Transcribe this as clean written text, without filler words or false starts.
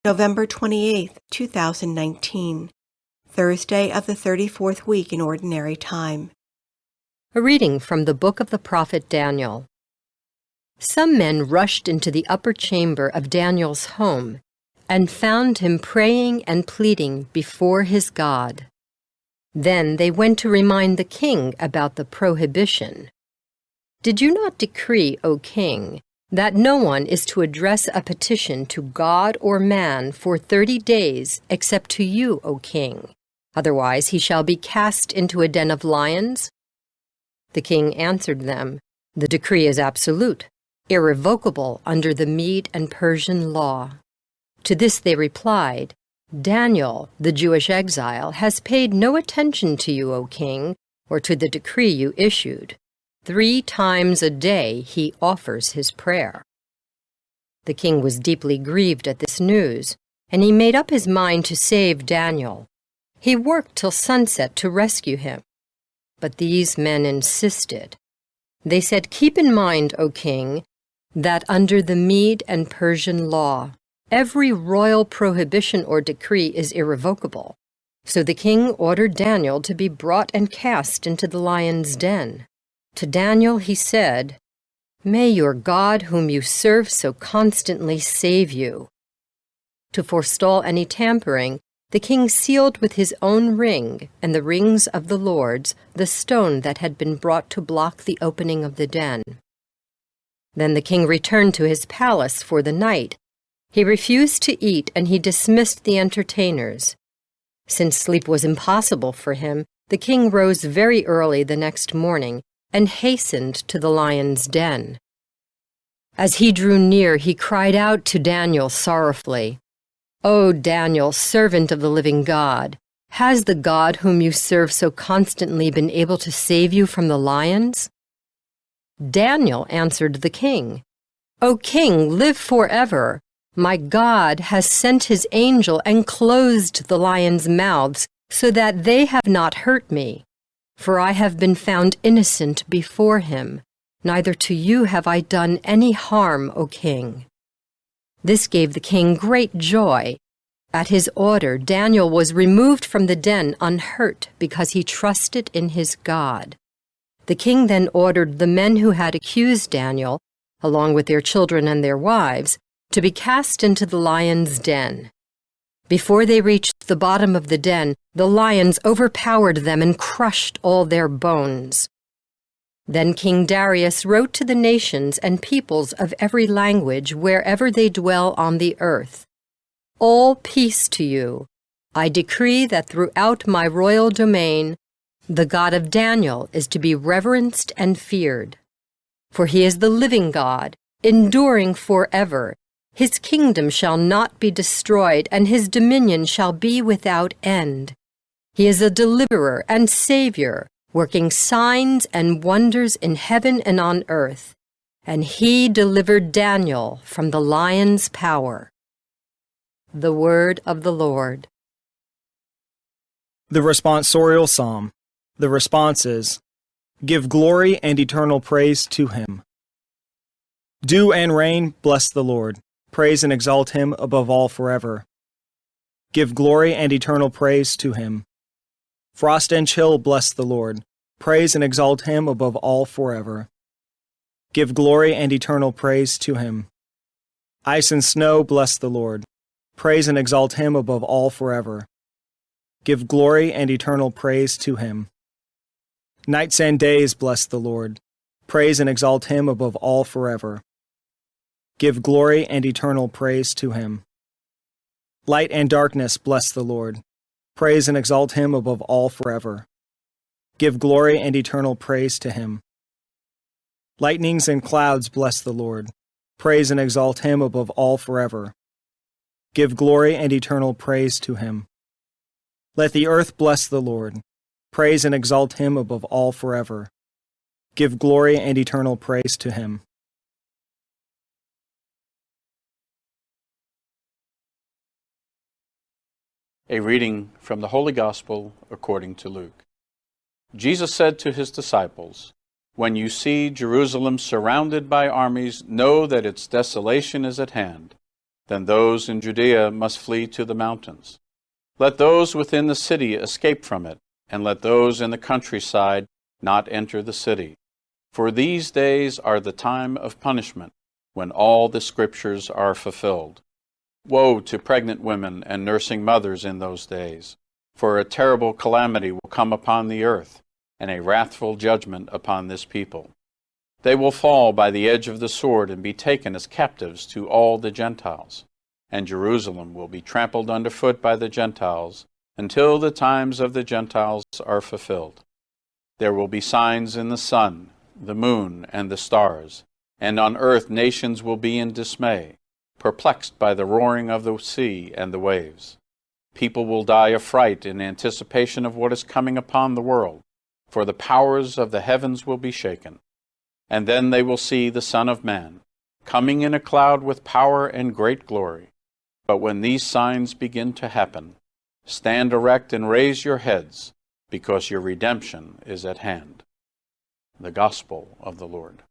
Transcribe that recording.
November 28, 2019, Thursday of the 34th week in Ordinary Time. A reading from the book of the prophet Daniel. Some men rushed into the upper chamber of Daniel's home and found him praying and pleading before his God. Then they went to remind the king about the prohibition. Did you not decree, O king, that no one is to address a petition to God or man for 30 days except to you, O king? Otherwise he shall be cast into a den of lions? The king answered them, The decree is absolute, irrevocable under the Mede and Persian law. To this they replied, Daniel, the Jewish exile, has paid no attention to you, O king, or to the decree you issued. 3 times a day he offers his prayer. The king was deeply grieved at this news, and he made up his mind to save Daniel. He worked till sunset to rescue him. But these men insisted. They said, Keep in mind, O king, that under the Mede and Persian law, every royal prohibition or decree is irrevocable. So the king ordered Daniel to be brought and cast into the lion's den. To Daniel he said, May your God whom you serve so constantly save you. To forestall any tampering, the king sealed with his own ring and the rings of the lords the stone that had been brought to block the opening of the den. Then the king returned to his palace for the night. He refused to eat and he dismissed the entertainers. Since sleep was impossible for him, the king rose very early the next morning and hastened to the lion's den. As he drew near, he cried out to Daniel sorrowfully, O Daniel, servant of the living God, has the God whom you serve so constantly been able to save you from the lions? Daniel answered the king, O king, live forever. My God has sent his angel and closed the lions' mouths so that they have not hurt me. For I have been found innocent before him. Neither to you have I done any harm, O king. This gave the king great joy. At his order, Daniel was removed from the den unhurt because he trusted in his God. The king then ordered the men who had accused Daniel, along with their children and their wives, to be cast into the lion's den. Before they reached the bottom of the den, the lions overpowered them and crushed all their bones. Then King Darius wrote to the nations and peoples of every language wherever they dwell on the earth, All peace to you. I decree that throughout my royal domain, the God of Daniel is to be reverenced and feared. For he is the living God, enduring forever. His kingdom shall not be destroyed, and his dominion shall be without end. He is a deliverer and savior, working signs and wonders in heaven and on earth. And he delivered Daniel from the lion's power. The word of the Lord. The responsorial psalm. The response is, Give glory and eternal praise to him. Dew and rain, bless the Lord. Praise and exalt him above all forever. Give glory and eternal praise to him. Frost and chill, bless the Lord. Praise and exalt him above all forever. Give glory and eternal praise to him. Ice and snow, bless the Lord. Praise and exalt him above all forever. Give glory and eternal praise to him. Nights and days, bless the Lord. Praise and exalt him above all forever. Give glory and eternal praise to him. Light and darkness, bless the Lord. Praise and exalt him above all forever. Give glory and eternal praise to him. Lightnings and clouds, bless the Lord. Praise and exalt him above all forever. Give glory and eternal praise to him. Let the earth bless the Lord. Praise and exalt him above all forever. Give glory and eternal praise to him. A reading from the Holy Gospel according to Luke. Jesus said to his disciples, When you see Jerusalem surrounded by armies, know that its desolation is at hand. Then those in Judea must flee to the mountains. Let those within the city escape from it, and let those in the countryside not enter the city. For these days are the time of punishment, when all the Scriptures are fulfilled. Woe to pregnant women and nursing mothers in those days, for a terrible calamity will come upon the earth, and a wrathful judgment upon this people. They will fall by the edge of the sword and be taken as captives to all the Gentiles, and Jerusalem will be trampled underfoot by the Gentiles until the times of the Gentiles are fulfilled. There will be signs in the sun, the moon, and the stars, and on earth nations will be in dismay, perplexed by the roaring of the sea and the waves. People will die of fright in anticipation of what is coming upon the world, for the powers of the heavens will be shaken. And then they will see the Son of Man, coming in a cloud with power and great glory. But when these signs begin to happen, stand erect and raise your heads, because your redemption is at hand. The Gospel of the Lord.